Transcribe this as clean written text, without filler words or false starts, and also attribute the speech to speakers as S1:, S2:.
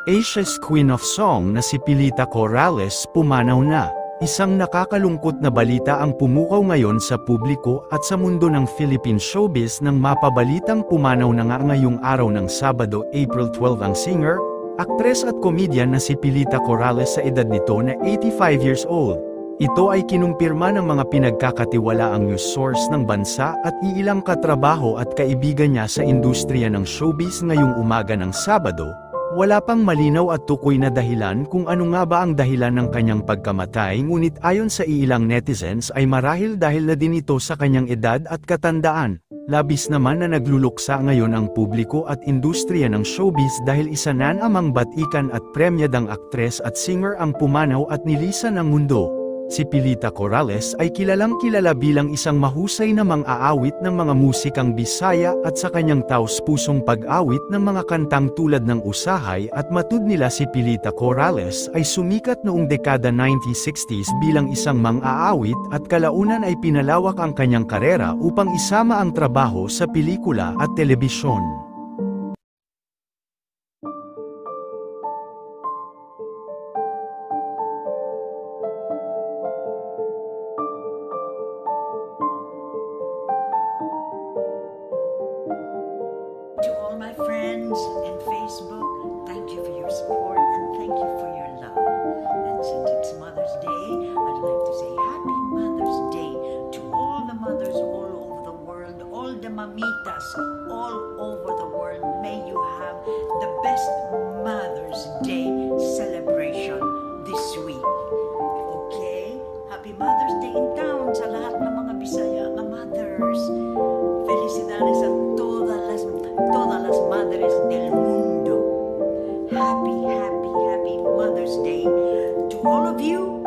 S1: Asia's Queen of Song na si Pilita Corrales pumanaw na. Isang nakakalungkot na balita ang pumukaw ngayon sa publiko at sa mundo ng Philippine showbiz nang mapabalitang pumanaw na nga ngayong araw ng Sabado, April 12 ang singer, aktres at komedyan na si Pilita Corrales sa edad nito na 85 years old. Ito ay kinumpirma ng mga pinagkakatiwalaang news source ng bansa at iilang katrabaho at kaibigan niya sa industriya ng showbiz ngayong umaga ng Sabado. Wala pang malinaw at tukoy na dahilan kung ano nga ba ang dahilan ng kanyang pagkamatay, ngunit ayon sa ilang netizens ay marahil dahil na din ito sa kanyang edad at katandaan. Labis naman na nagluluksa ngayon ang publiko at industriya ng showbiz dahil isa na namang batikan at premyadang aktres at singer ang pumanaw at nilisan ng mundo. Si Pilita Corrales ay kilalang-kilala bilang isang mahusay na mang-aawit ng mga musikang Bisaya at sa kanyang taos-pusong pag-awit ng mga kantang tulad ng Usahay at Matud nila. Si Pilita Corrales ay sumikat noong dekada 1960s bilang isang mang-aawit at kalaunan ay pinalawak ang kanyang karera upang isama ang trabaho sa pelikula at telebisyon.
S2: To all my friends in Facebook, thank you for your support and thank you for your love. And since it's Mother's Day, I'd like to say Happy Mother's Day to all the mothers all over the world, all the mamitas all over the world. May you have the best Mother's Day celebration this week. Okay? Happy Mother's Day in town sa lahat ng mga Bisaya na mothers. Felicidades a todas las madres del mundo. Happy Mother's Day to all of you.